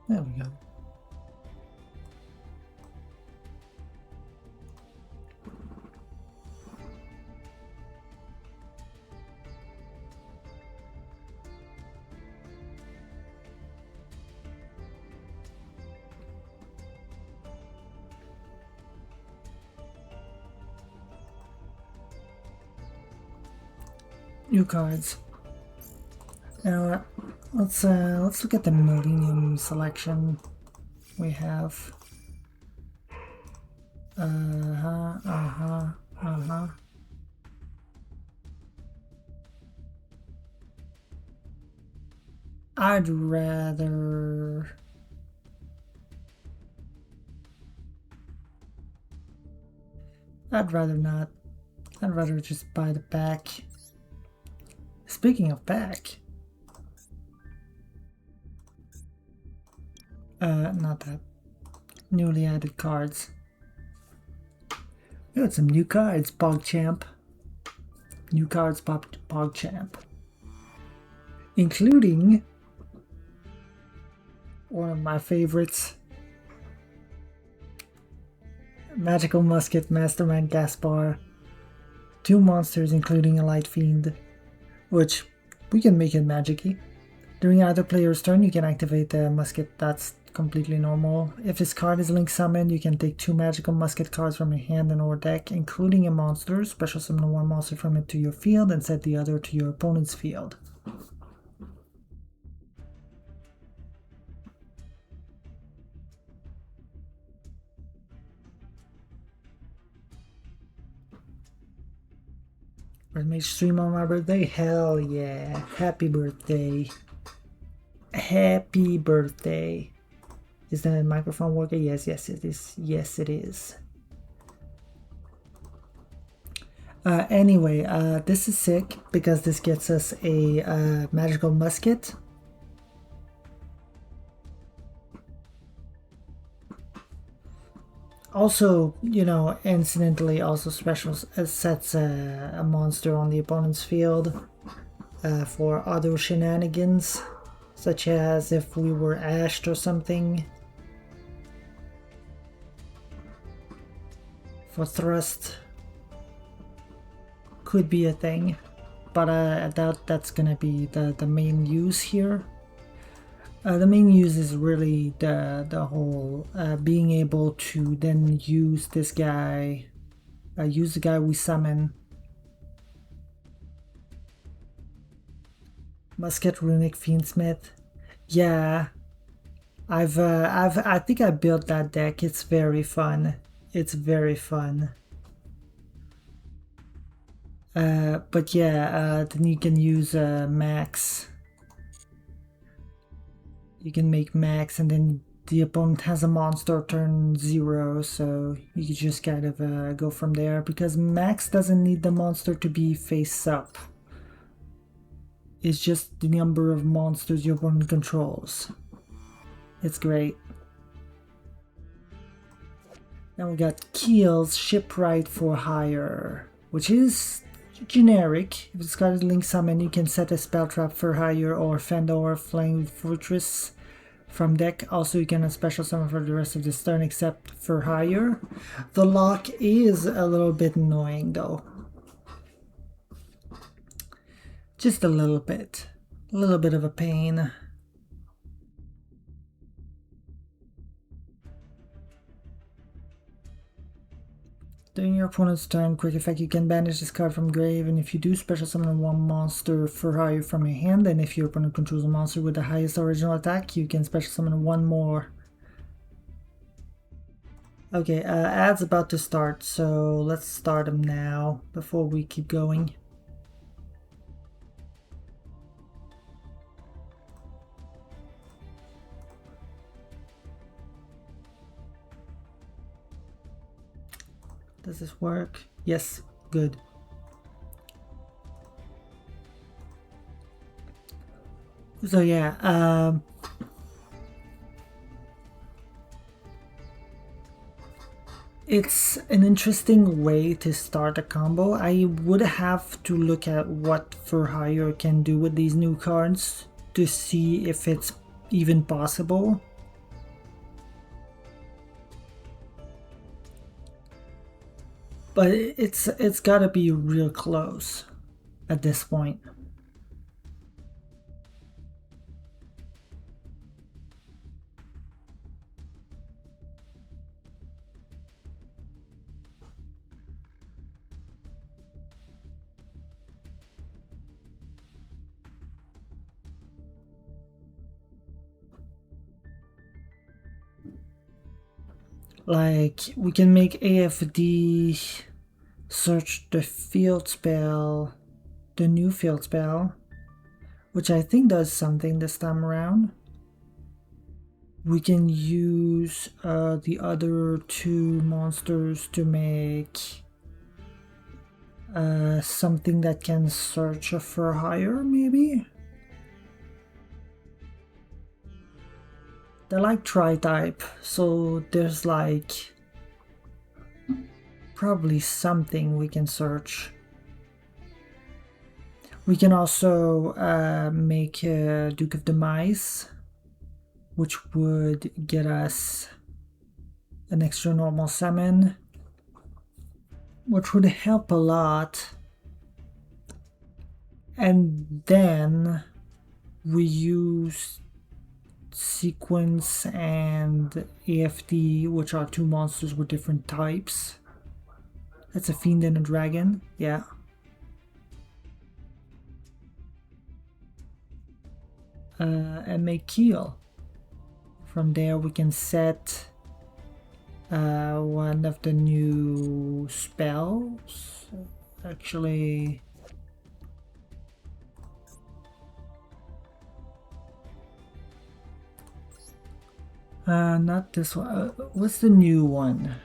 There we go. New cards. Now let's look at the Millennium selection we have. I'd rather not. I'd rather just buy the pack. Speaking of pack, not that. Newly added cards. We got some new cards, PogChamp. New cards, PogChamp. Including one of my favorites, Magical Musket, Mastermind Gaspar. 2 monsters, including a Light Fiend, which we can make it magic-y. During either player's turn, you can activate the musket. That's completely normal. If his card is link summoned, you can take 2 magical musket cards from your hand and or deck, including a monster. Special summon 1 monster from it to your field and set the other to your opponent's field. May stream on my birthday? Hell yeah. Happy birthday. Happy birthday. Is the microphone working? Yes, it is. Yes, it is. Anyway, this is sick because this gets us a magical musket. Also, you know, incidentally, also special sets a monster on the opponent's field for other shenanigans, such as if we were ashed or something. For thrust, could be a thing, but I doubt that's gonna be the main use here. The main use is really the whole being able to then use this guy, use the guy we summon. Musket, Runic, Fiendsmith. Yeah, I think I built that deck. It's very fun. It's very fun. But yeah, then you can use Max. You can make Max, and then the opponent has a monster turn 0, so you can just kind of go from there, because Max doesn't need the monster to be face up. It's just the number of monsters your opponent controls. It's great. Then we got Keel's Shipwright for Hire, which is generic. If it's got a link summon, you can set a spell trap for hire or Fandor Flame Fortress from deck. Also, you can have special summon for the rest of this turn except for hire. The lock is a little bit annoying though. Just a little bit. A little bit of a pain. During your opponent's turn, quick effect, you can banish this card from grave, and if you do, special summon 1 monster for hire from your hand, and if your opponent controls a monster with the highest original attack, you can special summon 1 more. Okay, ads about to start, so let's start them now, before we keep going. Does this work? Yes, good. So yeah, it's an interesting way to start a combo. I would have to look at what For Hire can do with these new cards to see if it's even possible. But it's gotta be real close at this point. Like, we can make AFD search the field spell, the new field spell, which I think does something this time around. We can use the other two monsters to make something that can search for higher, maybe? They're like tri-type, so there's like probably something we can search. We can also make Duke of Demise, which would get us an extra normal summon, which would help a lot. And then we use Sequence and AFD, which are two monsters with different types. That's a Fiend and a Dragon, yeah. And make Keel. From there we can set one of the new spells. Actually, not this one. What's the new one?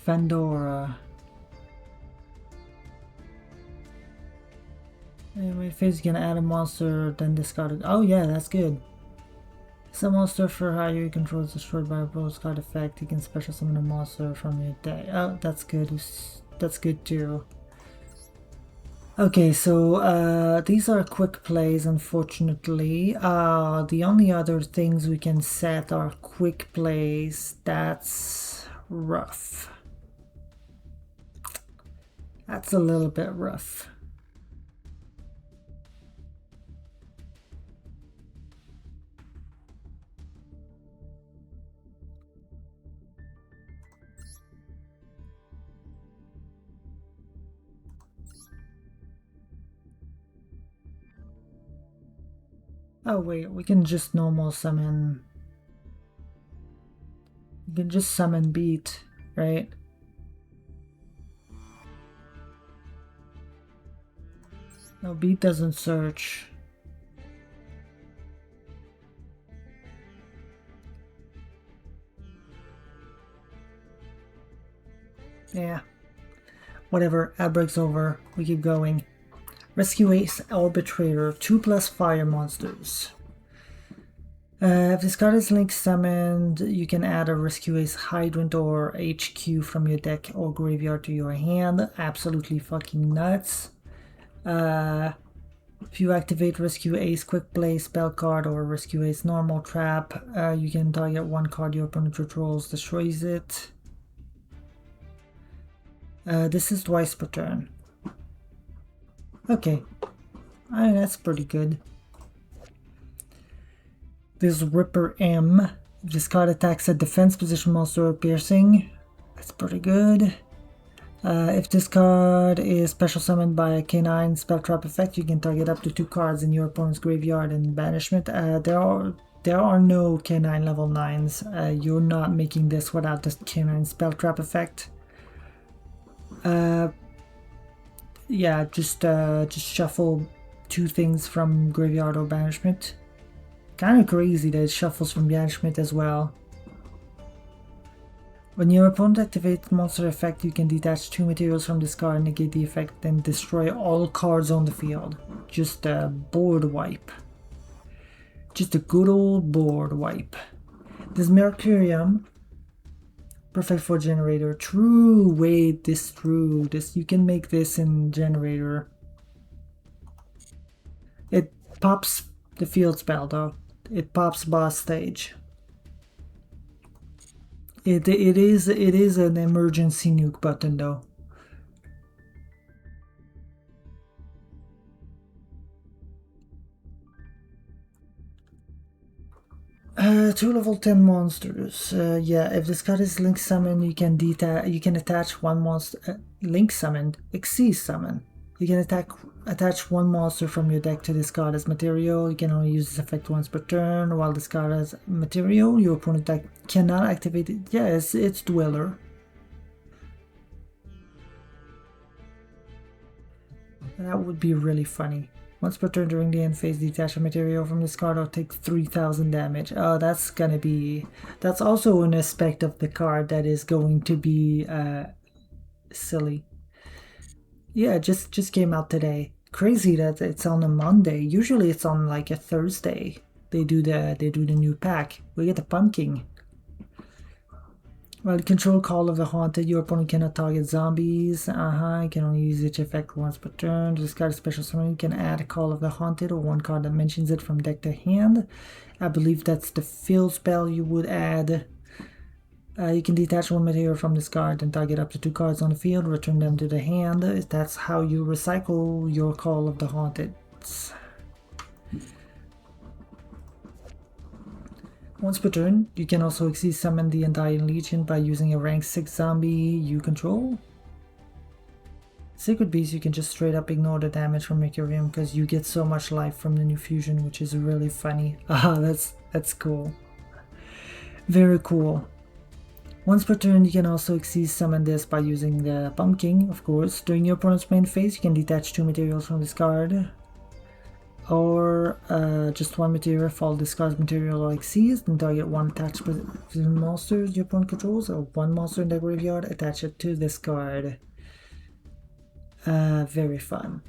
Fandora. Anyway, phase you can add a monster, then discard it. Oh yeah, that's good. Some monster for higher you control is destroyed by a bonus card effect. You can special summon a monster from your deck. Oh, that's good. That's good too. Okay, so these are quick plays, unfortunately. The only other things we can set are quick plays. That's rough. That's a little bit rough. Oh wait, we can just normal summon. We can just summon Beat, right? No, Beat doesn't search. Yeah. Whatever, outbreak's over. We keep going. Rescue Ace Arbitrator, 2+ fire monsters. If this card is link summoned, you can add a Rescue Ace Hydrant or HQ from your deck or graveyard to your hand. Absolutely fucking nuts. If you activate Rescue Ace Quick Play spell card or Rescue Ace Normal Trap, you can target one card your opponent controls, destroys it. This is twice per turn. Okay, that's pretty good. This Ripper M. If this card attacks a defense position monster or piercing, that's pretty good. If this card is special summoned by a K9 spell trap effect, you can target up to 2 cards in your opponent's graveyard and banishment. There are no K9 level 9s. You're not making this without the K9 spell trap effect. Yeah, just shuffle 2 things from graveyard or banishment. Kind of crazy that it shuffles from banishment as well. When your opponent activates monster effect, you can detach 2 materials from this card, negate the effect, then destroy all cards on the field. Just a board wipe. Just a good old board wipe. This Mercurium, perfect for generator. True, wait, you can make this in generator. pops the field spell though. It pops boss stage. It is an emergency nuke button though. Two level 10 monsters. Yeah, if this card is link summon, you can attach one monster. Link summon, Xyz summon. You can attach one monster from your deck to this card as material. You can only use this effect once per turn. While this card has material, your opponent deck cannot activate it. Yeah, it's Dweller. That would be really funny. Once per turn during the end phase, detach a material from this card or take 3000 damage. Oh, that's gonna be... That's also an aspect of the card that is going to be silly. Yeah, just came out today. Crazy that it's on a Monday. Usually it's on like a Thursday. They do the new pack. We get the pumpkin. Well, control Call of the Haunted. Your opponent cannot target zombies. You can only use each effect once per turn. To discard a special summon, you can add a Call of the Haunted or one card that mentions it from deck to hand. I believe that's the field spell you would add. You can detach one material from this card and target up to 2 cards on the field, return them to the hand. That's how you recycle your Call of the Haunted. Once per turn, you can also Xyz summon the Undying Legion by using a rank 6 zombie you control. Sacred Beast, you can just straight up ignore the damage from Mercurium because you get so much life from the new fusion, which is really funny. That's cool. Very cool. Once per turn, you can also Xyz summon this by using the Pumpkin, of course. During your opponent's main phase, you can detach 2 materials from this card. Or just one material, fall discard material or Xyz, and target one attached monsters your opponent controls, or one monster in the graveyard, attach it to this card. Very fun.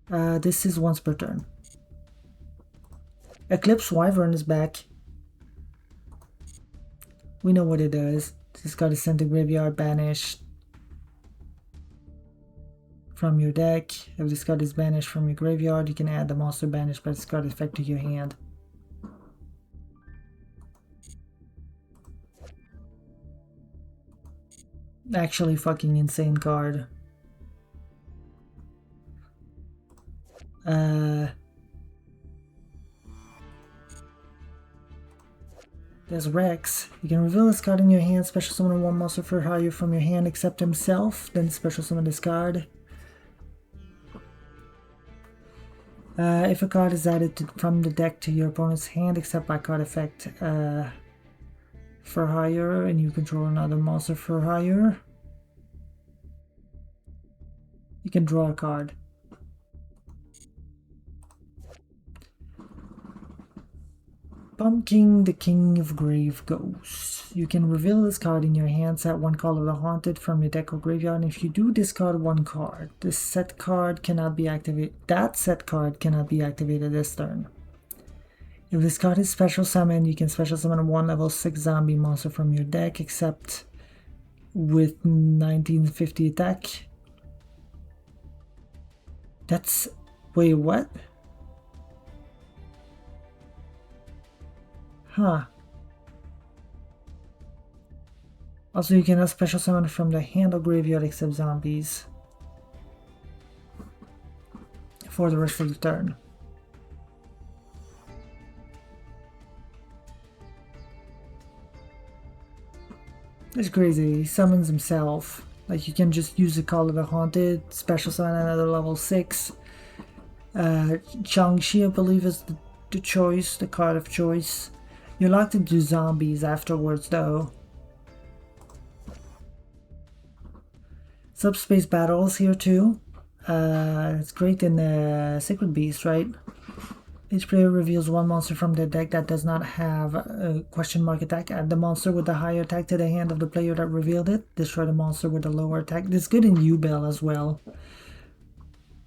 This is once per turn. Eclipse Wyvern is back. We know what it does. This card is sent to graveyard, banished from your deck. If this card is banished from your graveyard, you can add the monster banished by this card effect to your hand. Actually fucking insane card. There's Rex. You can reveal this card in your hand, special summon one monster for hire from your hand except himself, then special summon this card. If a card is added from the deck to your opponent's hand except by card effect for hire, and you control another monster for hire, you can draw a card. Pumpkin, the King of Grave Ghosts. You can reveal this card in your hand, set one Call of the Haunted from your deck or graveyard, and if you do, discard one card. This set card cannot be activated. That set card cannot be activated this turn. If this card is special summoned, you can special summon one level 6 zombie monster from your deck, except with 1950 attack. That's... wait, what? Huh. Also, you cannot special summon from the hand or graveyard except zombies for the rest of the turn. It's crazy. He summons himself. Like, you can just use the Call of the Haunted, special summon another level 6. Changshi, I believe, is the choice, the card of choice. You're locked into zombies afterwards, though. Subspace battles here too. It's great in the Sacred Beast, right? Each player reveals one monster from their deck that does not have a question mark attack. Add the monster with the higher attack to the hand of the player that revealed it. Destroy the monster with the lower attack. This is good in Yubel as well.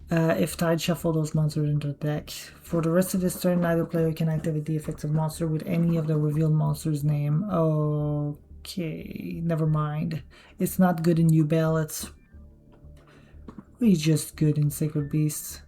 If tied, shuffle those monsters into the deck. For the rest of this turn, neither player can activate the effects of monster with any of the revealed monster's name. Okay, never mind. It's not good in Yubel, it's just good in Sacred Beasts.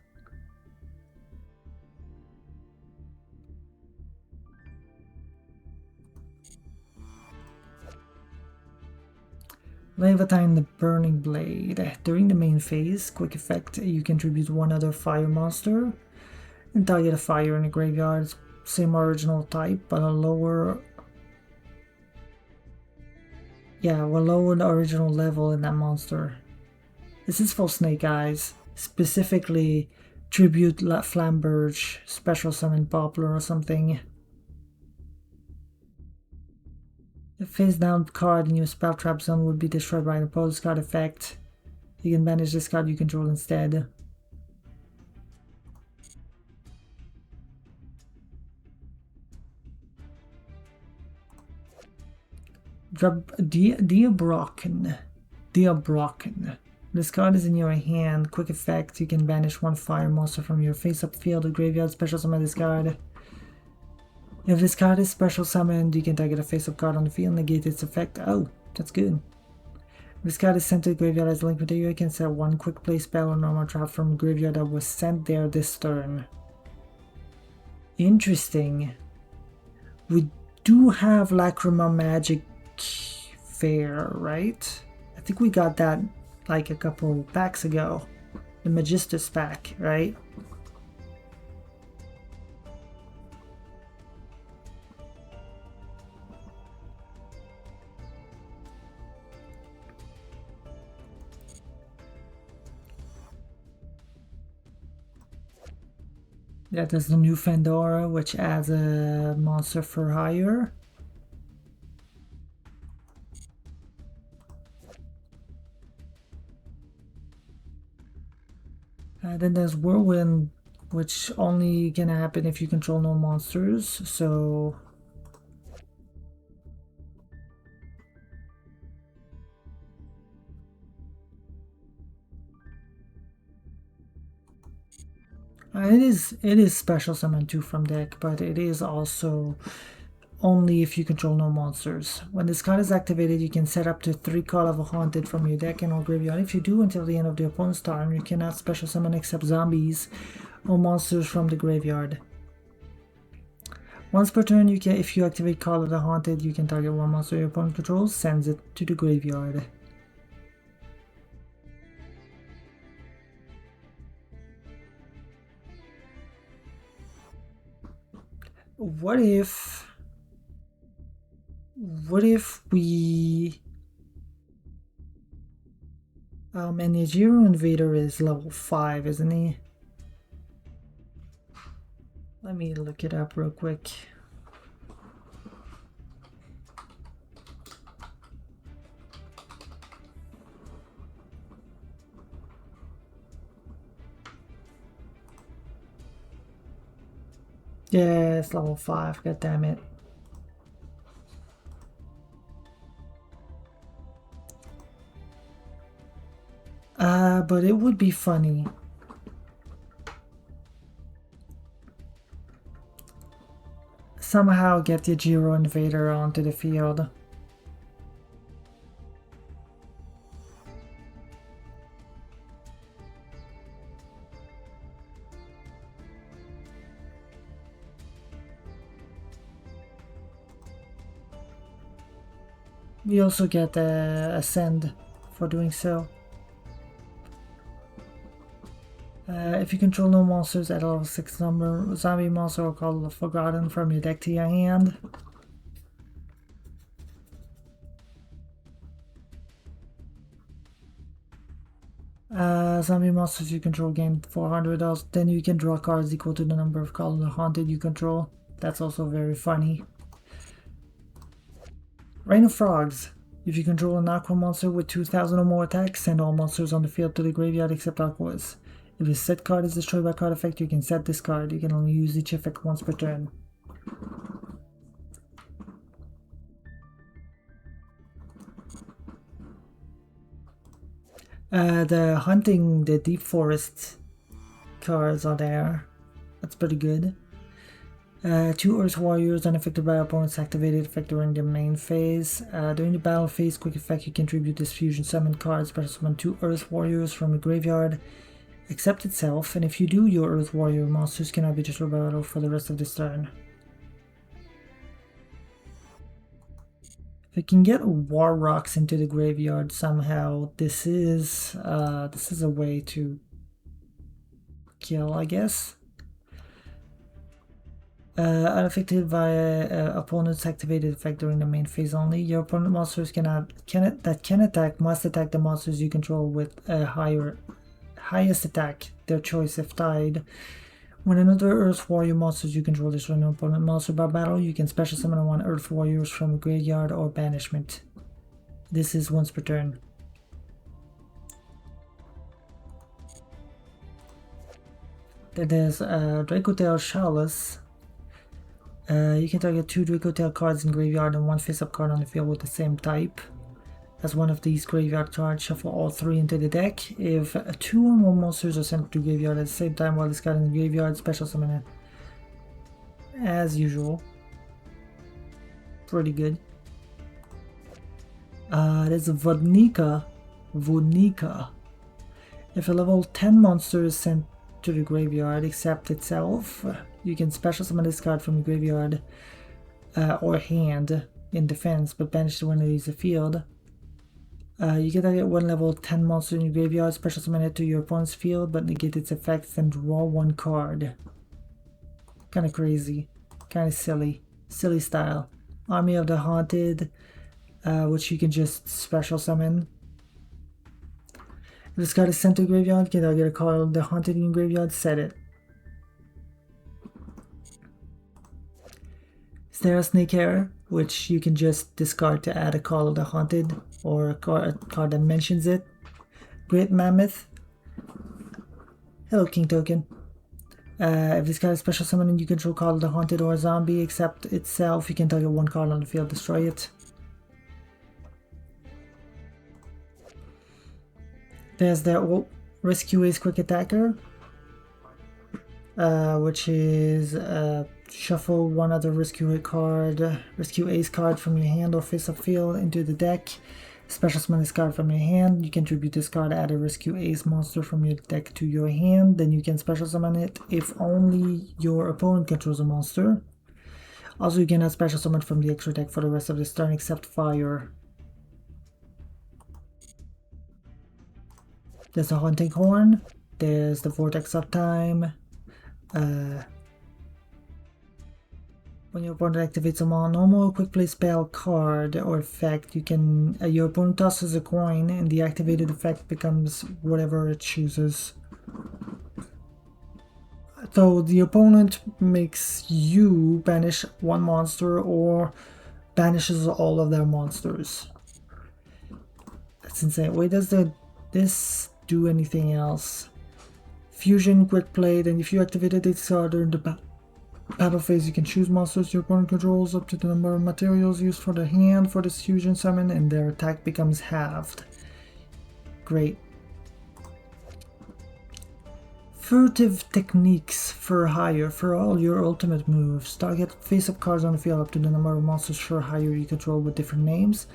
Leviathan the Burning Blade. During the main phase, quick effect, you contribute one other fire monster and target a fire in the graveyard. Same original type, but a lower... Yeah, we'll lower the original level in that monster. This is for Snake Eyes. Specifically, tribute Flamberge, special summon Poplar or something. The face down card in your spell trap zone would be destroyed by an opposed card effect. You can banish this card you control instead. Diabrocken. This card is in your hand. Quick effect, you can banish one fire monster from your face-up field or graveyard. Special summon this card. If this card is special summoned, you can target a face-up card on the field and negate its effect. Oh, that's good. If this card is sent to the graveyard as a link material, you can set one quick play spell or normal trap from the graveyard that was sent there this turn. Interesting. We do have Lacrima Magic Fair, right? I think we got that like a couple packs ago. The Magistus pack, right? Yeah, there's the new Fandora, which adds a monster for hire. Then there's Whirlwind, which only can happen if you control no monsters, so... It is special summon too from deck, but it is also only if you control no monsters. When this card is activated, you can set up to 3 Call of a Haunted from your deck and or graveyard. If you do until the end of the opponent's turn, you cannot special summon except zombies or monsters from the graveyard. Once per turn, you can, if you activate Call of the Haunted, you can target one monster your opponent controls, sends it to the graveyard. What if we... and the Jiro Invader is level 5, isn't he? Let me look it up real quick. Yeah, it's level 5, god damn it. But it would be funny. Somehow get the Jiro Invader onto the field. We also get Ascend for doing so. If you control no monsters at level 6 number, zombie monster or Call of the Forgotten from your deck to your hand. Zombie monsters you control gain 400, then you can draw cards equal to the number of Call of the Haunted you control. That's also very funny. Rain of Frogs. If you control an Aqua monster with 2000 or more attacks, send all monsters on the field to the graveyard except Aquas. If a set card is destroyed by card effect, you can set this card. You can only use each effect once per turn. The Hunting the Deep Forest cards are there. That's pretty good. 2 Earth Warriors unaffected by opponent's activated effect during the main phase. During the battle phase, quick effect, you contribute this fusion summon card, special summon 2 Earth Warriors from the graveyard, except itself, and if you do, your Earth Warrior monsters cannot be destroyed by battle for the rest of this turn. If we can get War Rocks into the graveyard somehow, this is a way to kill, I guess. Unaffected via opponent's activated effect during the main phase only. Your opponent monsters that can attack must attack the monsters you control with a highest attack, their choice if tied. When another Earth Warrior monsters you control destroy an opponent monster by battle, you can special summon one Earth Warriors from a graveyard or banishment. This is once per turn. Then there's Dracotail Chalice. You can target 2 Dracotail cards in graveyard and 1 face-up card on the field with the same type. As one of these graveyard cards, shuffle all 3 into the deck. If 2 or more monsters are sent to graveyard at the same time while discarding the graveyard, special summon it. As usual. Pretty good. There's a Vodnika. If a level 10 monster is sent to the graveyard except itself, you can special summon this card from the graveyard or hand in defense, but banish the one that leaves the field. You can target 1 level 10 monster in your graveyard, special summon it to your opponent's field, but negate its effects and draw 1 card. Kinda crazy. Kinda silly. Silly style. Army of the Haunted, which you can just special summon. If this card is sent to the graveyard, you can target a card of the Haunted in your graveyard, set it. Snare Snakehair, which you can just discard to add a call of the Haunted or a card that mentions it. Great Mammoth. Hello, King Token. If this card is special summon and you control call of the Haunted or a zombie except itself, you can target 1 card on the field, destroy it. There's the Rescue Ace Quick Attacker, which is shuffle 1 other Rescue Ace card from your hand or face-up field into the deck. Special summon this card from your hand. You can tribute this card, add a Rescue Ace monster from your deck to your hand. Then you can special summon it if only your opponent controls a monster. Also, you cannot special summon from the extra deck for the rest of this turn except fire. There's the Haunting Horn. There's the Vortex of Time. When your opponent activates a normal quick play spell card or effect, you can your opponent tosses a coin and the activated effect becomes whatever it chooses. So the opponent makes you banish 1 monster or banishes all of their monsters. That's insane. Wait, does this do anything else? Fusion, quick play, then if you activated this card during the battle phase, you can choose monsters your opponent controls up to the number of materials used for the hand for this fusion summon, and their attack becomes halved. Great. Furtive Techniques for hire. For all your ultimate moves, target face-up cards on the field up to the number of monsters for hire you control with different names.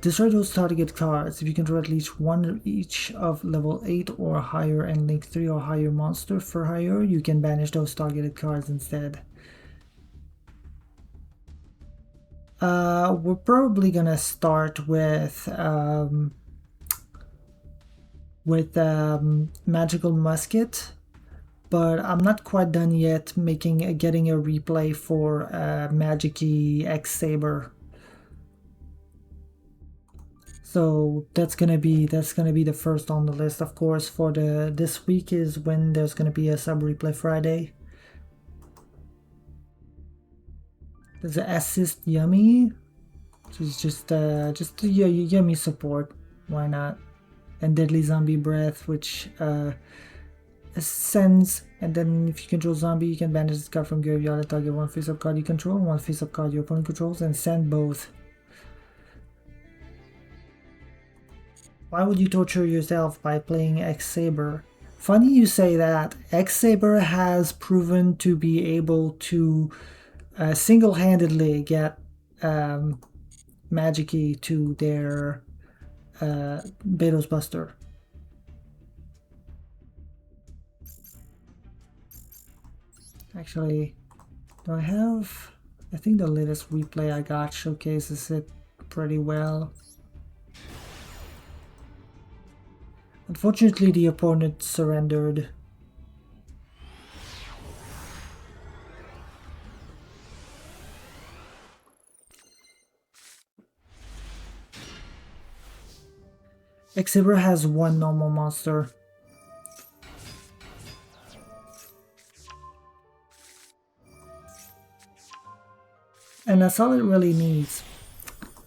Destroy those target cards. If you control at least 1 each of level 8 or higher and link 3 or higher monster for hire, you can banish those targeted cards instead. We're probably gonna start with Magical Musket, but I'm not quite done yet getting a replay for Magic-y X Saber. So that's gonna be the first on the list, of course. For this week is when there's gonna be a sub replay Friday. There's an Assist Yummy, which is just Yummy support. Why not? And Deadly Zombie Breath, which ascends, and then if you control zombie, you can banish this card from graveyard and target 1 face-up card you control, 1 face-up card your opponent controls, and send both. Why would you torture yourself by playing X Saber? Funny you say that. X Saber has proven to be able to single-handedly get Magic-y to their Betos Buster. Actually, do I have? I think the latest replay I got showcases it pretty well. Unfortunately, the opponent surrendered. Excibra has one normal monster. And that's all it really needs.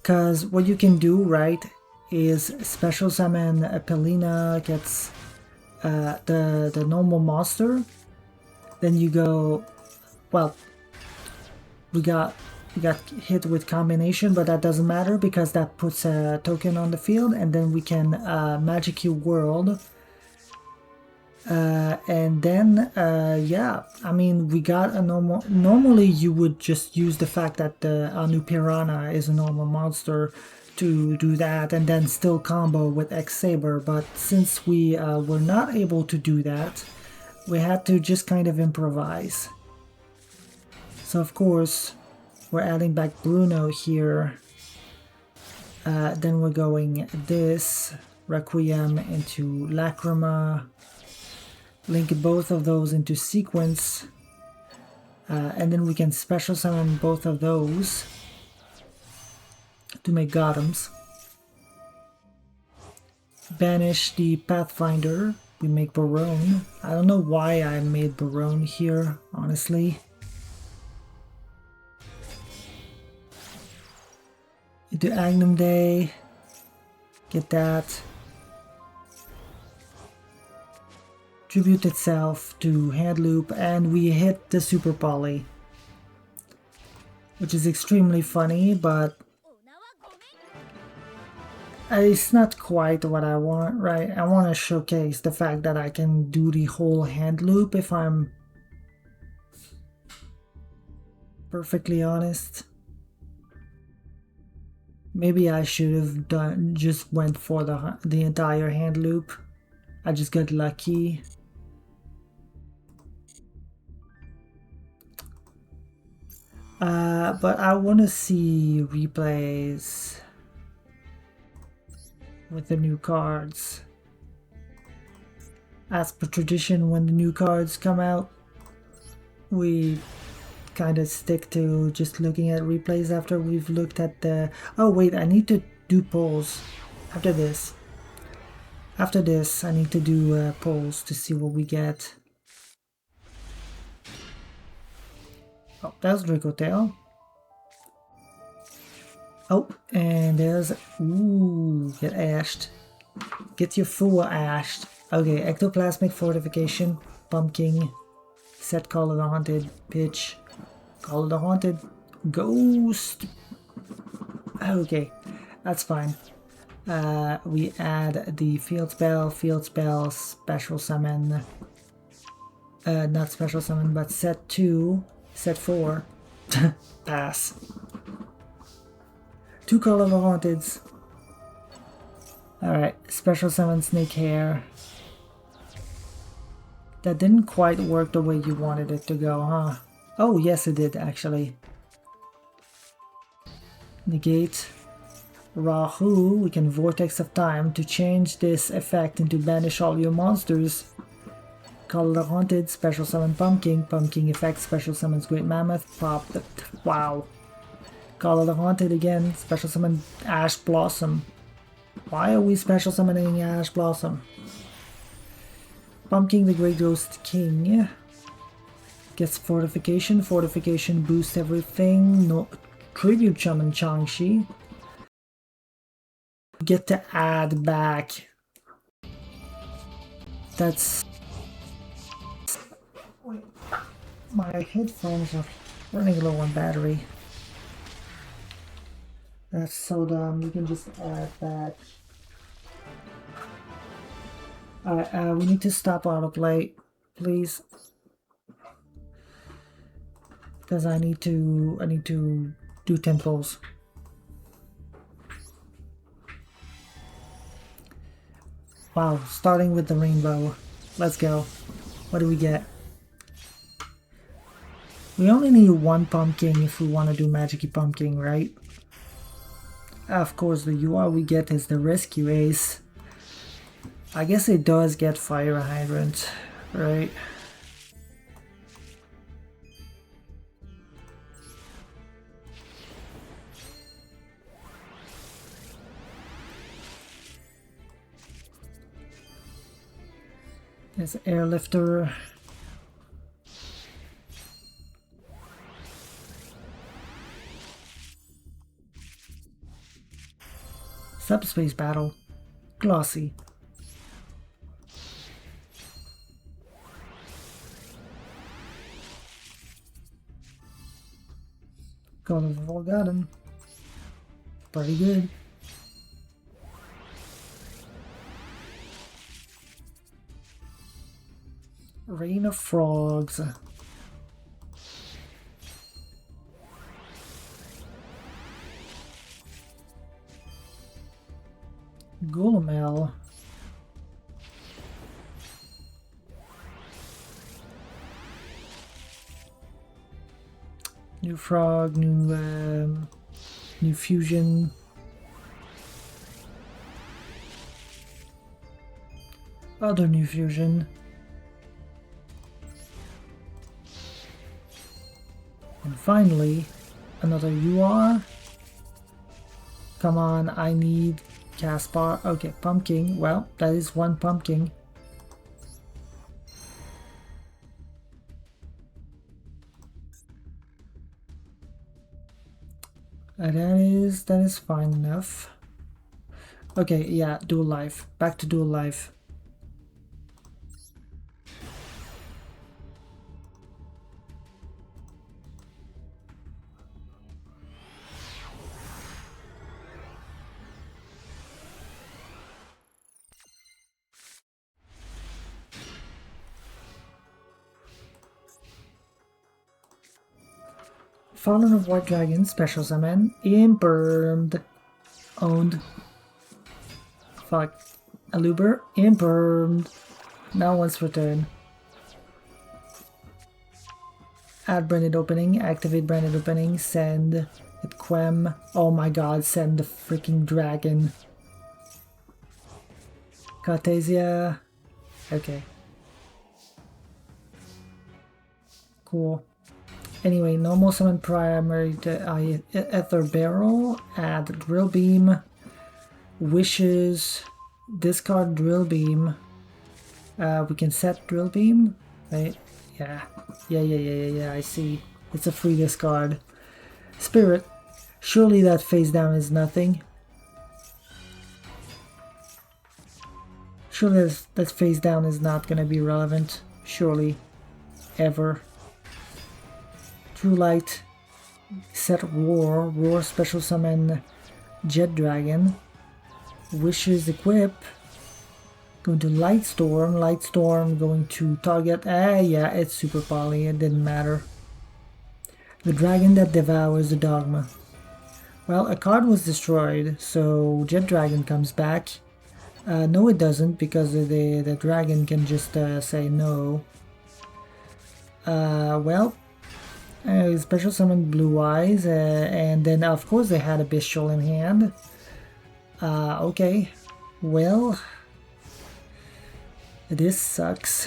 Because what you can do, right, is special summon Apelina, gets the normal monster. Then you go, well, we got hit with combination, but that doesn't matter because that puts a token on the field, and then we can Magic You World. And then, yeah, I mean, we got a normal... Normally, you would just use the fact that the Anu Piranha is a normal monster to do that, and then still combo with X-Saber, but since we were not able to do that, we had to just kind of improvise. So, of course, we're adding back Bruno here. Then we're going this, Requiem into Lacrima, link both of those into sequence, and then we can special summon both of those to make Gothams. Banish the Pathfinder, we make Barone. I don't know why I made Barone here, honestly. Into Agnum Day, get that. Tribute itself to Hand Loop, and we hit the Super Poly, which is extremely funny, but it's not quite what I want, right? I want to showcase the fact that I can do the whole Hand Loop if I'm perfectly honest. Maybe I should have just went for the entire Hand Loop. I just got lucky. But I want to see replays with the new cards. As per tradition, when the new cards come out, we kind of stick to just looking at replays after we've looked at the... Oh wait, I need to do polls after this. After this, I need to do polls to see what we get. Oh, that's Dracotail. Oh, and there's... Ooh, get ashed. Get your full ashed. Okay, Ectoplasmic Fortification, Pumpkin, set Call of the Haunted, pitch, Call of the Haunted, Ghost. Okay, that's fine. We add the Field Spell, Special Summon. Not Special Summon, but set 2, set 4. Pass. 2 Call of the Haunteds. Alright, Special Summon Snake Hair. That didn't quite work the way you wanted it to go, huh? Oh, yes it did, actually. Negate. Rahu, we can Vortex of Time to change this effect into banish all your monsters. Call of the Haunted, Special Summon Pumpkin. Pumpkin effect, Special Summons Great Mammoth. Pop the... Wow. Call of the Haunted again, Special Summon Ash Blossom. Why are we Special Summoning Ash Blossom? Pumpkin the Great Ghost King. Gets Fortification. Fortification boosts everything. No Tribute Summon Changshi. Get to add back. That's... Wait. My headphones are running low on battery. That's so dumb. You can just add back. Alright, we need to stop autoplay, please. Because I need to do tempos. Wow, starting with the rainbow. Let's go. What do we get? We only need 1 pumpkin if we want to do Magic-y Pumpkin, right? Of course, the UR we get is the Rescue Ace. I guess it does get Fire Hydrant, right? There's Airlifter. Subspace Battle. Glossy. God of War Garden. Pretty good. Rain of Frogs. Golemel. New Frog, new Fusion. Other new Fusion. And finally, another UR. Come on, I need Caspar. Okay, Pumpkin. Well, that is one Pumpkin. That is fine enough. Okay, yeah, Dual Life. Back to Dual Life. Fallen of White Dragon, Special Summon, Impermed, Owned. Fuck. Aluber, Impermed. Now once return. Add branded opening, activate branded opening, send it Quem. Oh my god, send the freaking dragon. Cartesia. Okay. Cool. Anyway, normal summon primary to Ether Barrel, add Drill Beam, Wishes, discard Drill Beam. We can set Drill Beam, right? Yeah, I see. It's a free discard. Spirit, surely that face down is nothing. Surely that face down is not gonna be relevant. Surely. Ever. True Light, set Roar, special summon Jet Dragon, Wishes equip, going to Lightstorm going to target, yeah, it's Super Poly, it didn't matter. The Dragon that devours the Dogma. Well, a card was destroyed, so Jet Dragon comes back. No it doesn't, because the dragon can just say no. Well, special summon Blue Eyes, and then of course they had a Bestial in hand. Okay, well, this sucks.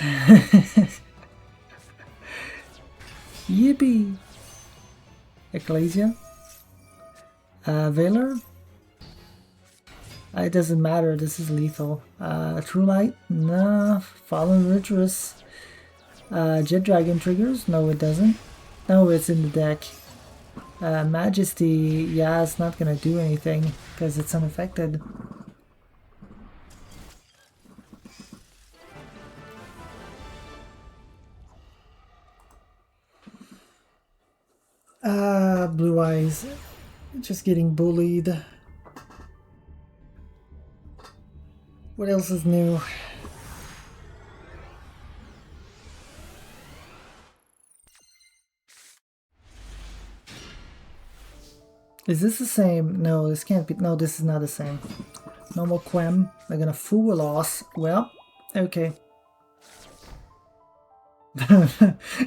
Yippee! Ecclesia? Valor? It doesn't matter, this is lethal. True Light? Nah. Fallen Riturus? Jet Dragon triggers? No it doesn't. No, it's in the deck. Majesty, yeah, it's not gonna do anything because it's unaffected. Blue Eyes, just getting bullied. What else is new? Is this the same? No, this can't be. No, this is not the same. Normal Quem. They're gonna fool a loss. Well, okay.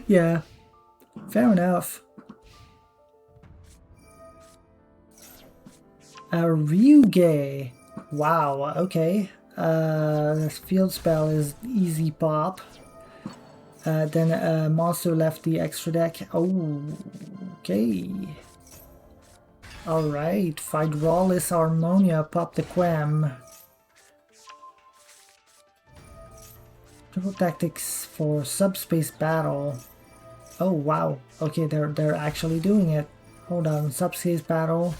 Yeah, fair enough. Ryuge. Wow, okay. This field spell is easy pop. Then a monster left the extra deck. Oh, okay. Alright, Hydraulis Harmonia, pop the Quam. Triple tactics for subspace battle. Oh wow, okay, they're actually doing it. Hold on, subspace battle.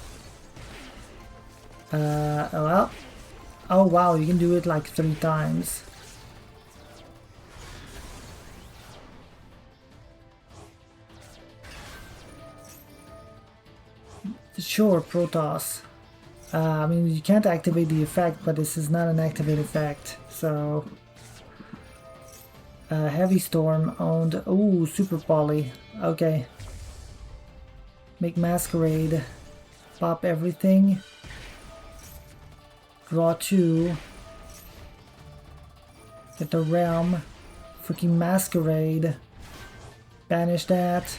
Well, oh wow, you can do it like 3 times. Sure, Protoss. I mean, you can't activate the effect, but this is not an activate effect, so... Heavy Storm owned... Ooh, Super Poly. Okay. Make Masquerade. Pop everything. Draw 2. Get the Realm. Freaking Masquerade. Banish that.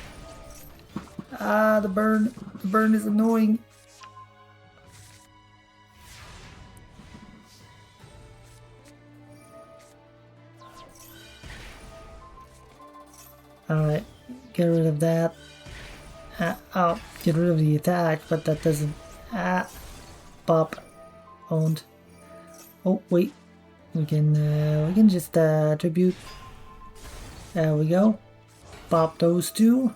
Ah, the burn. The burn is annoying. Alright, get rid of that. Oh, get rid of the attack, but that doesn't... Pop. Owned. Oh, wait. We can just tribute. There we go. Pop those 2.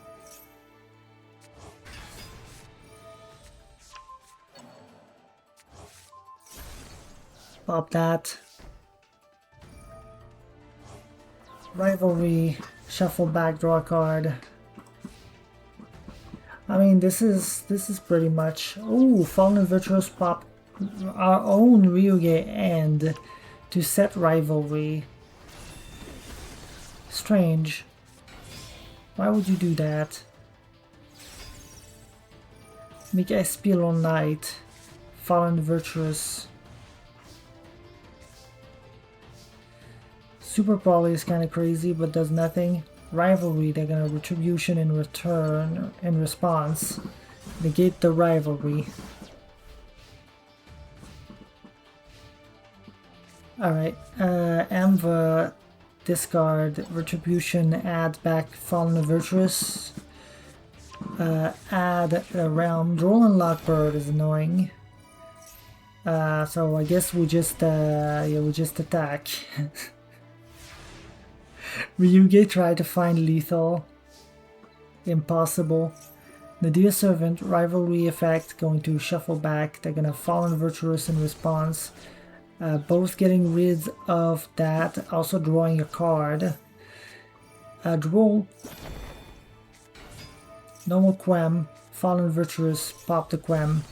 Pop that. Rivalry. Shuffle back, draw a card. I mean, this is pretty much... Ooh, Fallen Virtuous pop our own Ryuge and to set Rivalry. Strange. Why would you do that? Make Espilon Knight. Fallen Virtuous. Super Poly is kind of crazy, but does nothing. Rivalry, they're gonna Retribution in return, in response. Negate the Rivalry. Alright, Amva, discard, Retribution, add back Fallen Virtuous. Add a Realm. Droll Lockbird is annoying. So I guess we just attack. Ryuge tried to find lethal. Impossible. Nadia Servant, Rivalry effect, going to shuffle back. They're gonna Fallen Virtuous in response. Both getting rid of that. Also drawing a card. Droll. Normal Quem. Fallen Virtuous, pop the Quem.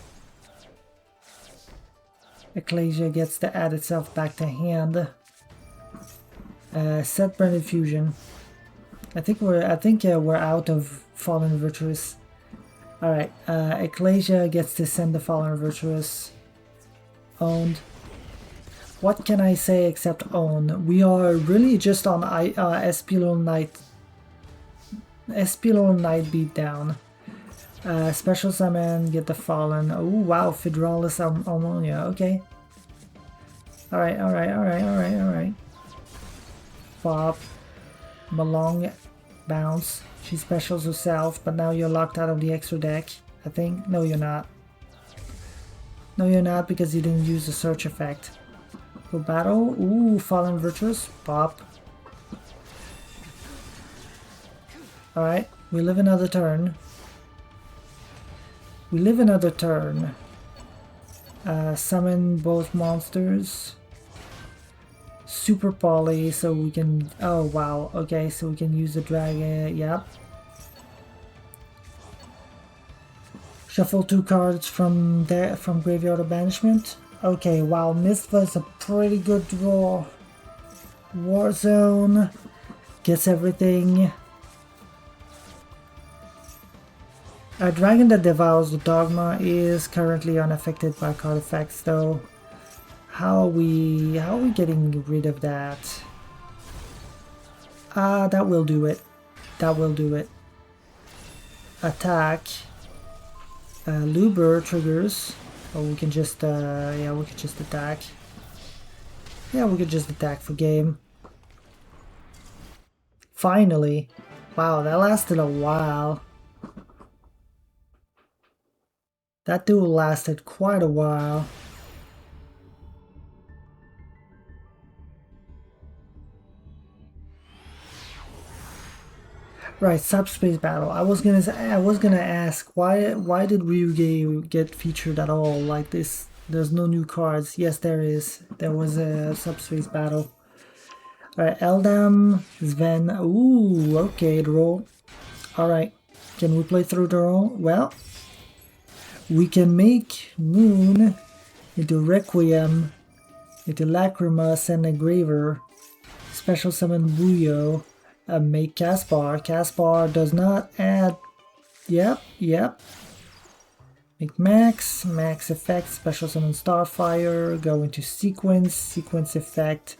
Ecclesia gets to add itself back to hand. Set Branded Fusion. I think we're out of Fallen Virtuous. Alright, Ecclesia gets to send the Fallen Virtuous. Owned. What can I say except own? We are really just on Espilon Knight. Espilon Knight beatdown. Special summon, get the Fallen. Oh wow, Hydraulis Harmonia. Okay. Alright. Pop. Malong. Bounce. She specials herself, but now you're locked out of the extra deck. I think. No, you're not. No, you're not because you didn't use the search effect. Go battle. Ooh, Fallen Virtuous. Pop. Alright, we live another turn. Summon both monsters. Super Poly, so we can... Oh, wow. Okay, so we can use the dragon. Yep. Shuffle 2 cards from Graveyard of Banishment. Okay, wow. Mistva is a pretty good draw. Warzone. Gets everything. A dragon that devours the dogma is currently unaffected by card effects, though. How are we getting rid of that? That will do it. Attack. Luber triggers. Or we can just, yeah, we could just attack. Yeah, we could just attack for game. Finally. Wow, that lasted a while. That duel lasted quite a while. Right, subspace battle. I was gonna ask why did Ryuge get featured at all like this? There's no new cards. Yes, there is. There was a subspace battle. Alright, Eldam, Sven. Ooh, okay, draw. Alright, can we play through the roll? Well, we can make Moon into Requiem, into Lacrima, send a Graver, special summon Buyo, make Caspar. Caspar does not add. Yep. Make Max effect, special summon Starfire, go into sequence effect,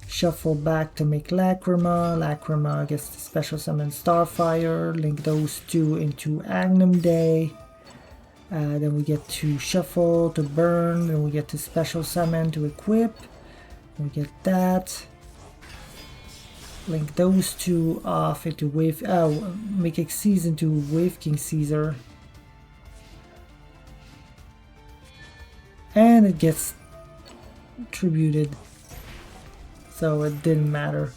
shuffle back to make Lacrima. Lacrima gets the special summon Starfire, link those two into Agnum Day. Then we get to shuffle to burn, then we get to special summon to equip. We get that. Link those two off into Wave. Make Xyz into Wave King Caesar. And it gets tributed. So it didn't matter.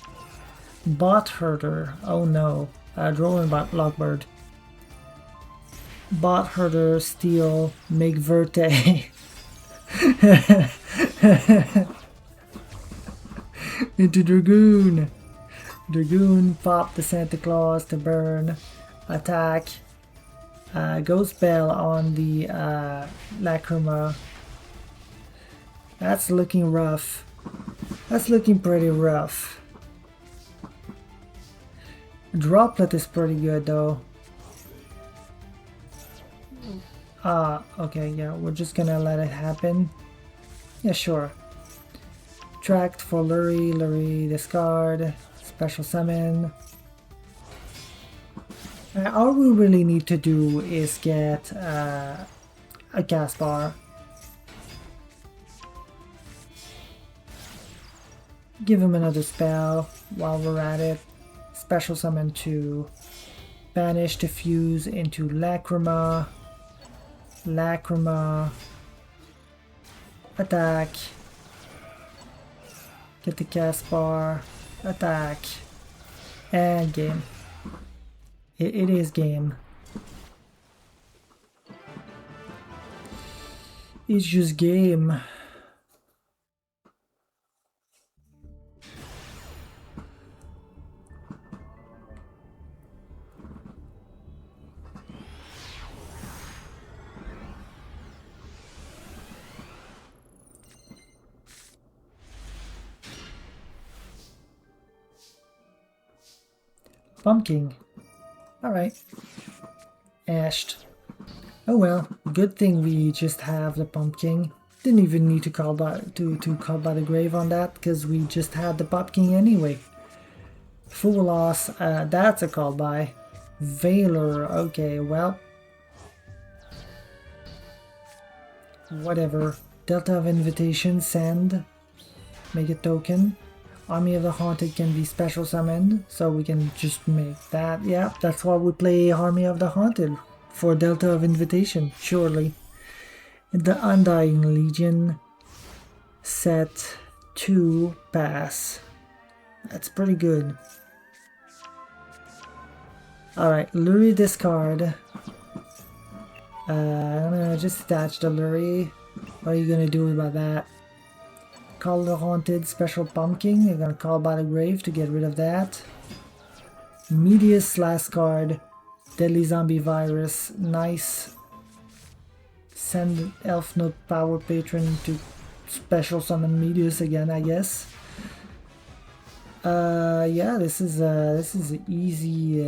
Bot Herder. Oh no. Drawing Lockbird. Bot Herder, Steel, make Verte. Into Dragoon. Dragoon, pop the Santa Claus to burn. Attack. Ghost Bell on the Lacrima. That's looking rough. That's looking pretty rough. Droplet is pretty good though. Okay, yeah, we're just gonna let it happen. Yeah, sure. Tracked for Lurie, discard, special summon. All we really need to do is get a Caspar. Give him another spell while we're at it. Special summon to banish to fuse into Lacrima. Lacrima. Attack. Get the Caspar. Attack. And game. It is game. It's just game. Pumpkin. Alright. Ashed. Oh well, good thing we just have the Pumpkin. Didn't even need to call by the grave on that, because we just had the Pumpkin anyway. Full loss, that's a call by. Valor, okay, well. Whatever. Delta of Invitation, send. Make a token. Army of the Haunted can be special summoned, so we can just make that. Yeah, that's why we play Army of the Haunted, for Delta of Invitation, surely. The Undying Legion, set 2, pass. That's pretty good. Alright, Lurie discard. I'm gonna just attach the Lurie. What are you gonna do about that? Call the Haunted, special Pumpkin. You're gonna call by the grave to get rid of that. Medius last card. Deadly Zombie Virus. Nice. Send Elf Note Power Patron to special summon Medius again, I guess. Yeah, this is easy.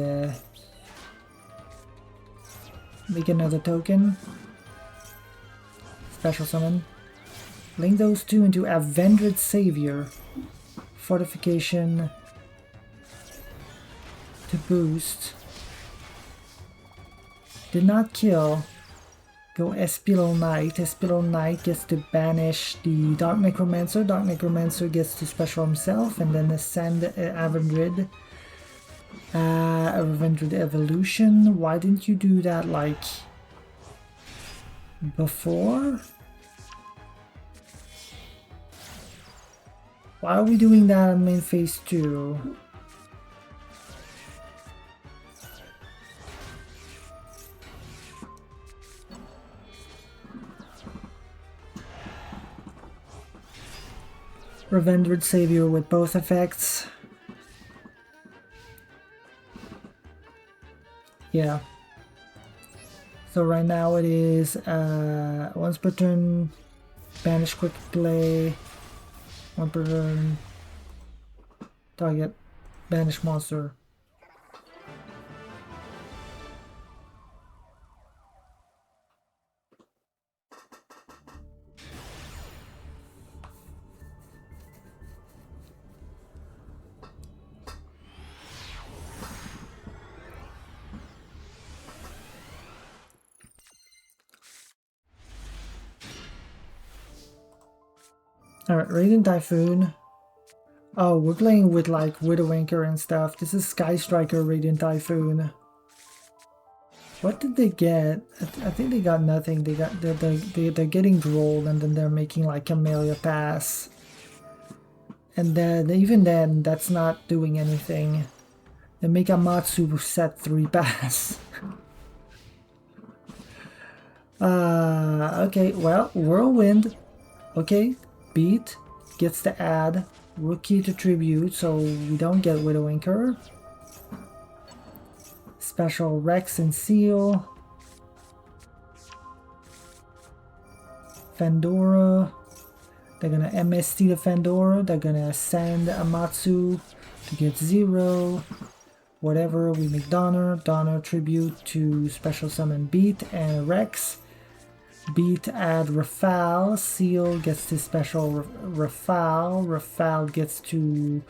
Make another token. Special summon. Link those two into Avenged Savior. Fortification to boost. Did not kill. Go Espilal Knight. Espilal Knight gets to banish the Dark Necromancer. Dark Necromancer gets to special himself and then ascend Avendrid. Avendrid Evolution. Why didn't you do that like before? Why are we doing that in main phase 2? Revendred Savior with both effects. Yeah. So right now it is once per turn, banish quick play, 1 per turn, target, banish monster. Alright, Radiant Typhoon. Oh, we're playing with like Widowmaker and stuff. This is Sky Striker Radiant Typhoon. What did they get? I think they got nothing. They're getting Droll and then they're making like Camellia Pass. And then even then, that's not doing anything. They make Amatsu set 3 pass. Okay, well, Whirlwind. Okay, beat. Gets to add Rookie to Tribute, so we don't get Widowmaker. Special Rex and Seal. Fandora. They're gonna MST the Fandora. They're gonna send Amatsu to get 0. Whatever, we make Donner. Donner Tribute to Special Summon Beat and Rex. Beat add Rafale. Seal gets to special Rafale. Rafale gets to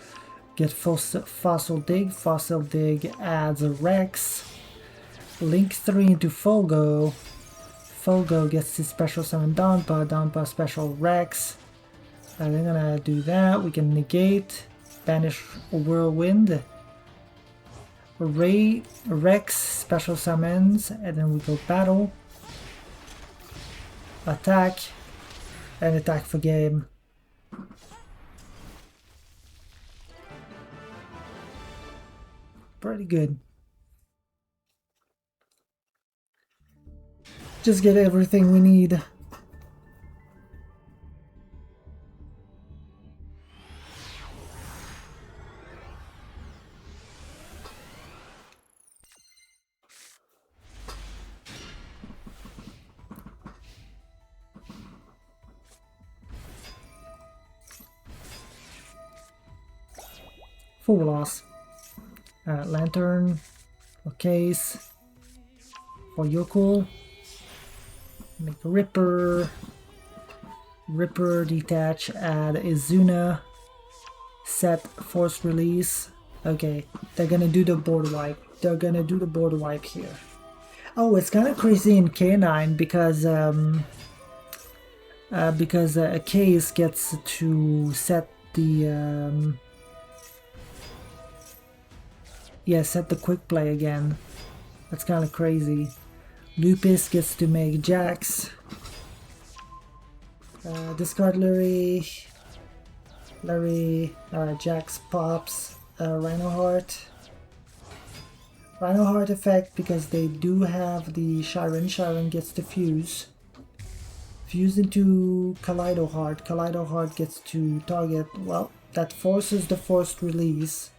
get Fossil Dig. Fossil Dig adds a Rex. Link 3 into Fogo. Fogo gets to special summon Donpa. Donpa special Rex. They're gonna do that. We can negate. Banish Whirlwind. Rex special summons. And then we go battle. Attack and attack for game. Pretty good. Just get everything we need. Full loss. Lantern. For Case. For Yoko. Make Ripper. Ripper detach. Add Izuna. Set force release. Okay, they're gonna do the board wipe. They're gonna do the board wipe here. Oh, it's kind of crazy in K9 because a Case gets to set the set the quick play again. That's kind of crazy. Lupus gets to make Jax. Discard Larry. Jax pops. Rhinoheart. Rhinoheart effect because they do have the Shiren. Shiren gets to fuse. Fuse into Kaleido Heart. Kaleido Heart gets to target. Well, that forces the forced release.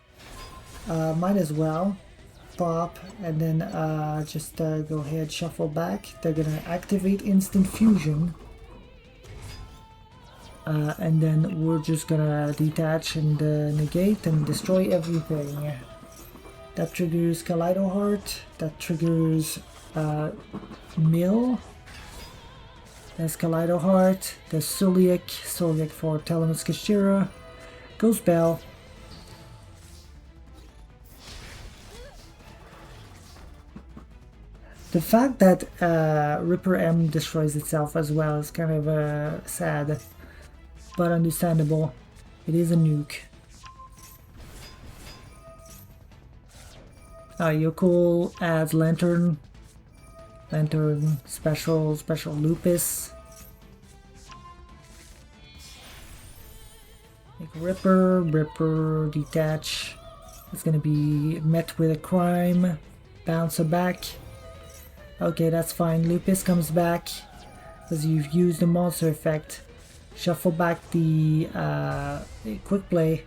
Might as well pop and then just go ahead, shuffle back. They're gonna activate instant fusion, and then we're just gonna detach and negate and destroy everything. That triggers Kaleido Heart. That triggers Mill. There's Kaleido Heart. There's Suliak. Suliak for Telemus Kashira. Goes Bell. The fact that Ripper M destroys itself as well is kind of sad, but understandable. It is a nuke. Yoko adds Lantern. Lantern, special Lupus. Make Ripper, detach. It's gonna be met with a crime. Bounce her back. Okay, that's fine. Lupus comes back because you've used the monster effect. Shuffle back the quick play.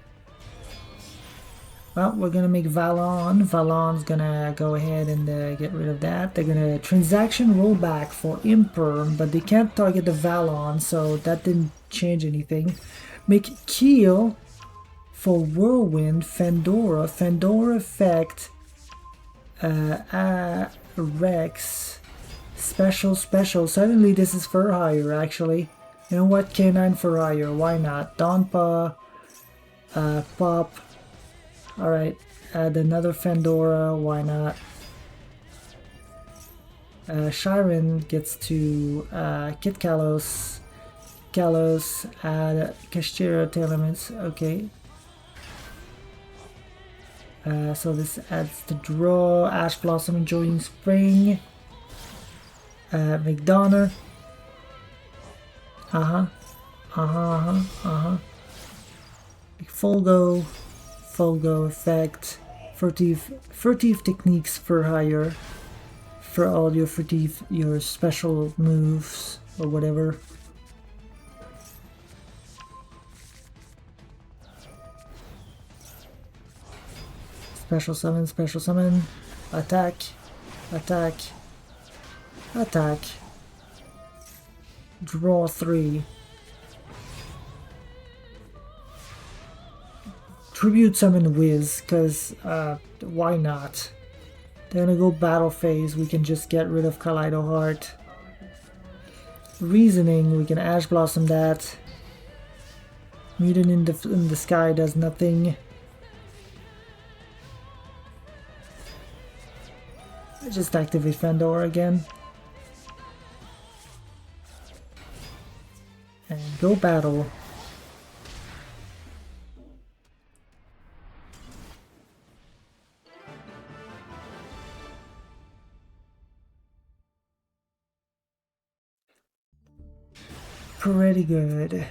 Well, we're gonna make Valon. Valon's gonna go ahead and get rid of that. They're gonna transaction roll back for Imperm, but they can't target the Valon, so that didn't change anything. Make Keel for Whirlwind, Fandora. Fandora effect, Rex, special. Suddenly this is for hire, actually. You know what? K9 for hire, why not? Donpa, Pop. Alright, add another Fandora, why not? Shiren gets to Kit Kalos. Kalos, add Kashtira to elements, okay. So this adds the draw, Ash Blossom enjoying spring. McDonough. Folgo effect. Furtive techniques for hire. For all your your special moves or whatever. Special summon, attack, draw 3. Tribute summon Wiz, cause why not? They're gonna go battle phase, we can just get rid of Kaleido Heart. Reasoning, we can Ash Blossom that. Mutant in the Sky does nothing. Just activate Fandora again. And go battle. Pretty good.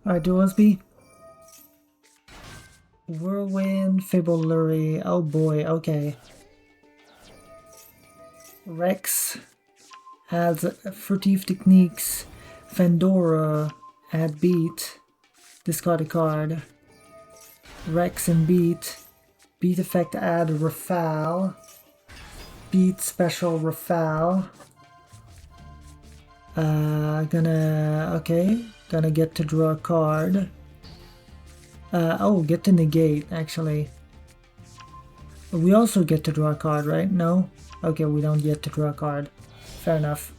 Alright, Duosby. Whirlwind, Fibulary. Oh boy, okay. Rex adds Furtive Techniques. Fandora, add Beat. Discard a card. Rex and Beat. Beat effect, add Rafale. Beat special Rafale. Gonna get to draw a card. Get to negate, actually. We also get to draw a card, right? No? Okay, we don't get to draw a card. Fair enough.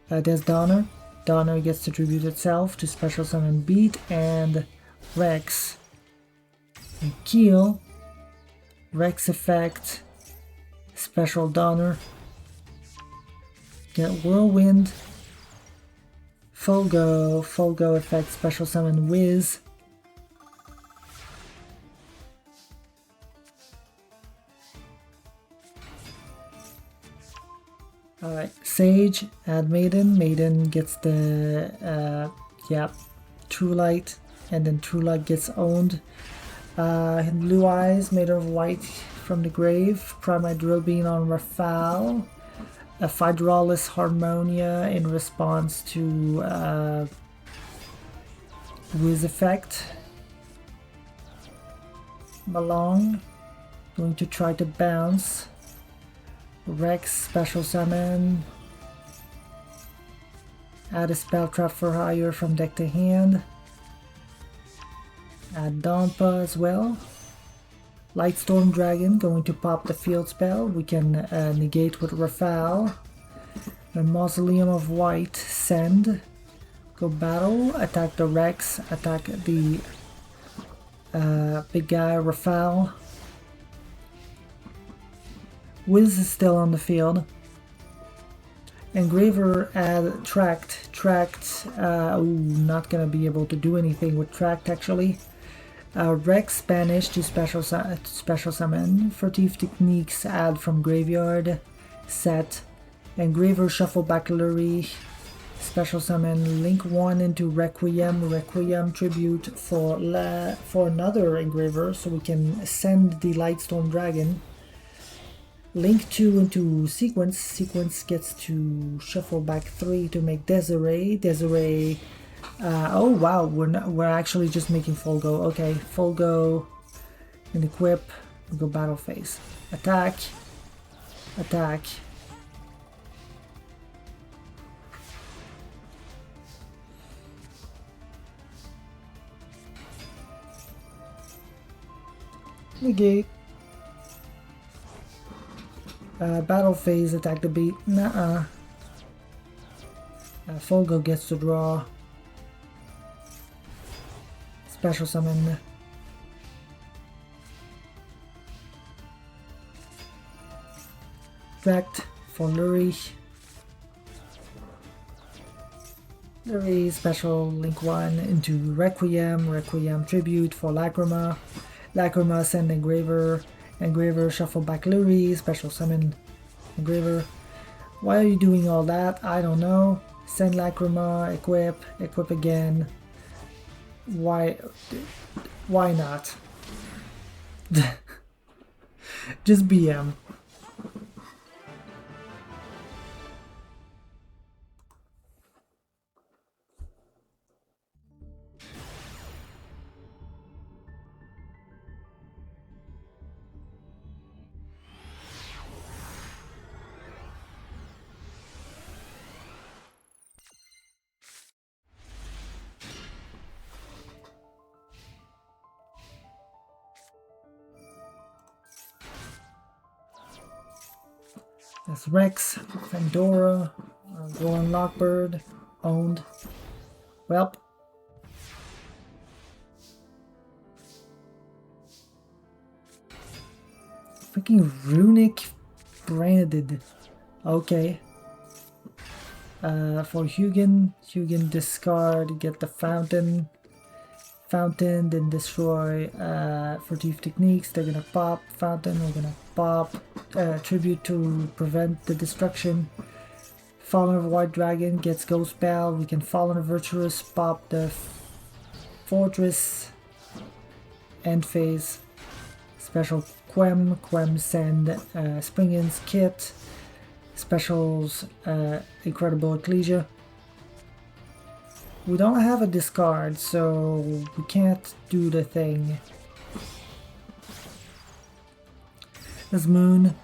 There's Donner. Donner gets to tribute itself to special summon Beat and Rex. And Keel. Rex effect. Special Donner. Get Whirlwind. Folgo effect, special summon Wiz. Alright, Sage, add Maiden. Maiden gets the, True Light, and then True Light gets owned. Blue Eyes, made of white from the grave. Primite Drill Beam on Rafale. A Hydraulis Harmonia in response to Wiz effect. Malong, going to try to bounce. Rex, special summon. Add a spell trap for hire from deck to hand. Add Donpa as well. Lightstorm Dragon going to pop the field spell. We can negate with Rafale. The Mausoleum of White, send. Go battle, attack the Rex, attack the big guy Rafale. Wiz is still on the field. Engraver add Tract. Not gonna be able to do anything with Tract actually. Rex banish to special summon. Furtive Techniques add from graveyard. Set. Engraver shuffle back Lurry. Special summon. Link 1 into Requiem. Requiem tribute for another Engraver, so we can send the Lightstorm Dragon. Link 2 into Sequence. Sequence gets to shuffle back 3 to make Desiree. Desiree. Oh wow, we're actually just making full go. Okay, full go. And equip. We go battle phase. Attack. Attack. Negate. Battle phase, attack the beat. Nuh-uh. Folgo gets to draw. Special summon. Tract for Lurry. Lurry special link 1 into Requiem. Requiem tribute for Lacrima. Lacrima send Engraver. Engraver shuffle back Lurry. Special summon Engraver. Why are you doing all that? I don't know. Send Lacrima. Equip. Equip again. Why not? Just BM. That's Rex, Pandora, Golden Lockbird, owned. Welp. Freaking Runic branded. Okay. For Hugin discard, get the Fountain, then destroy Furtive Techniques. They're gonna pop Fountain, we're gonna pop Tribute to prevent the destruction. Fallen of White Dragon gets Ghost Spell. We can Fallen of Virtuous, pop the Fortress, end phase. Special Quem send Springin's Kit. Specials Incredible Ecclesia. We don't have a discard, so we can't do the thing. This Moon,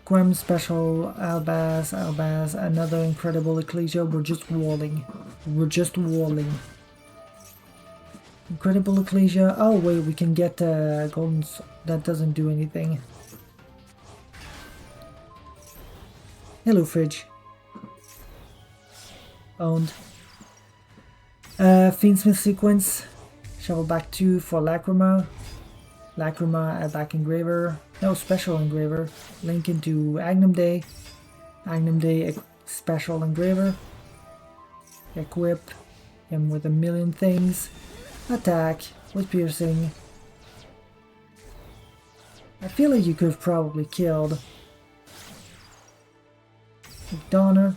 Quem special, Albaz, another Incredible Ecclesia. We're just walling. Incredible Ecclesia. Oh wait, we can get golden. That doesn't do anything. Hello, Fridge. Owned. Fiendsmith Sequence. Shovel back 2 for Lacrima. Lacrima at back Engraver. No special Engraver. Link into Agnum Day. Agnum Day special Engraver. Equip him with a million things. Attack with Piercing. I feel like you could have probably killed Donner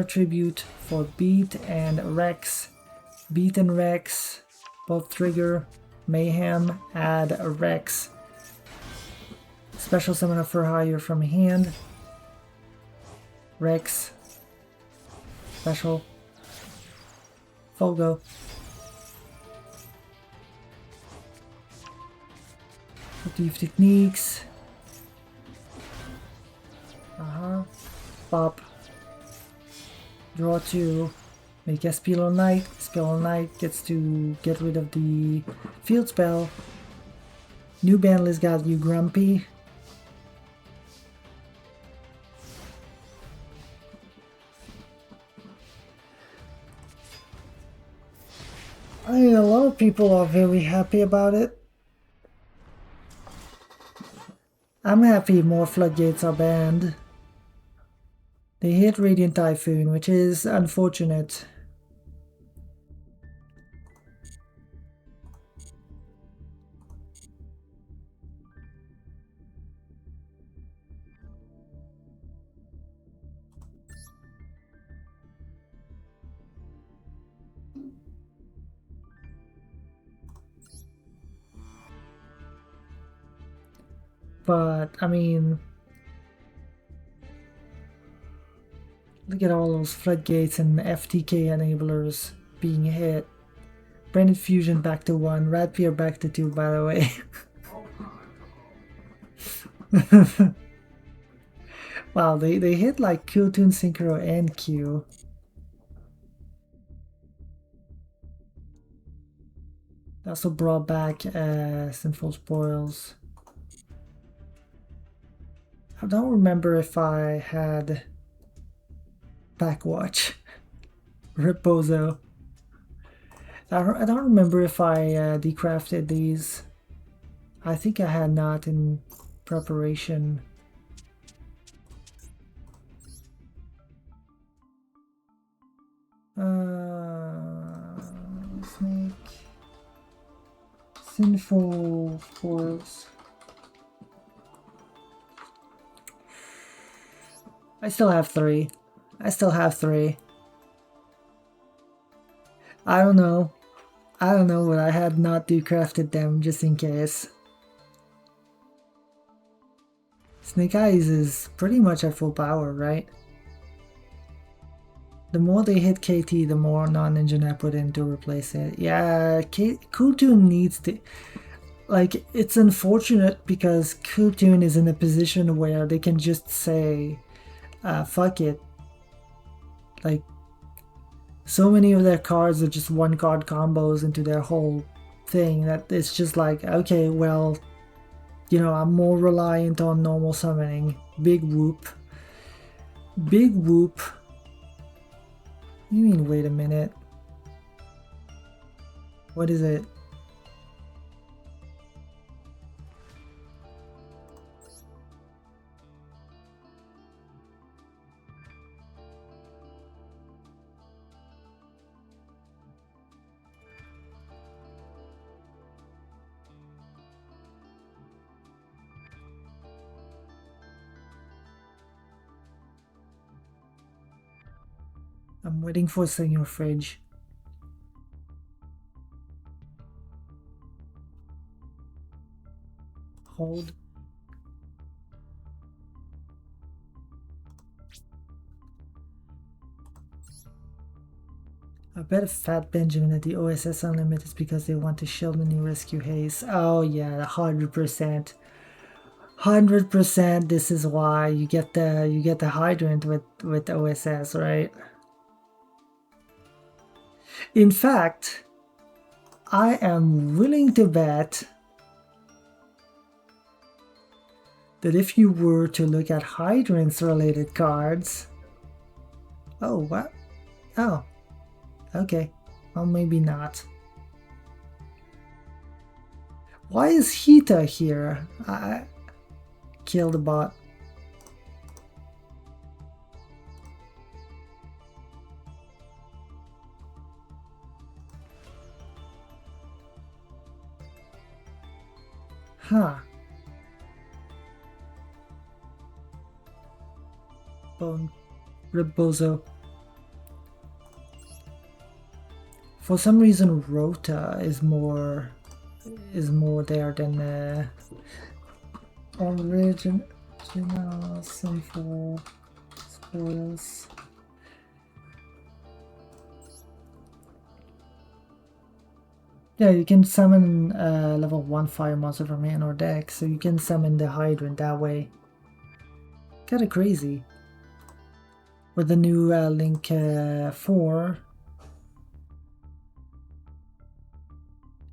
tribute for Beat and Rex. Beat and Rex both trigger Mayhem, add a Rex. Special summon a for hire from hand. Rex. Special. Folgo. Furtive Techniques. Pop. Draw 2. Make a Spell Knight. Spell Knight gets to get rid of the field spell. New ban list got you grumpy. I mean, a lot of people are very happy about it. I'm happy more floodgates are banned. They hit Radiant Typhoon, which is unfortunate. But, I mean, look at all those floodgates and FTK enablers being hit. Branded Fusion back to 1, Radpier back to 2, by the way. Wow, they hit like Q-Tune, Synchro, and Q. They also brought back Sinful Spoils. I don't remember if I had Backwatch. Reposo. I don't remember if I decrafted these. I think I had not in preparation. Snake. Sinful Spoils. I still have 3. I still have 3. I don't know. I don't know, but I had not decrafted them just in case. Snake Eyes is pretty much at full power, right? The more they hit KT, the more non-engine I put in to replace it. Yeah, Q-Tune needs to... Like, it's unfortunate because Q-Tune is in a position where they can just say, fuck it. Like, so many of their cards are just one card combos into their whole thing that it's just like, okay, well, you know, I'm more reliant on normal summoning. Big whoop. Big whoop. You mean, wait a minute. What is it? I'm waiting for Senior Fridge. Hold. I bet Fat Benjamin at the OSS Unlimited is because they want to shield the new Rescue Haze. Oh yeah, 100%. 100%. This is why you get the hydrant with OSS, right? In fact, I am willing to bet that if you were to look at hydrants related cards... Oh, what? Oh, okay. Well, maybe not. Why is Hita here? I killed the bot. Huh. Bone. Rebozo. For some reason, Rota is more there than original Sinful Spoils. Yeah, you can summon level 1 fire monster from hand or deck, so you can summon the hydrant that way. Kinda crazy. With the new Link 4,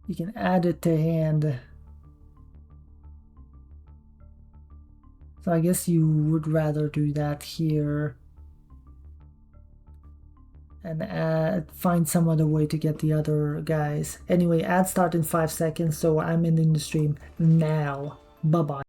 you can add it to hand. So I guess you would rather do that here and find some other way to get the other guys. Anyway, ad start in 5 seconds, so I'm ending the stream now. Bye bye.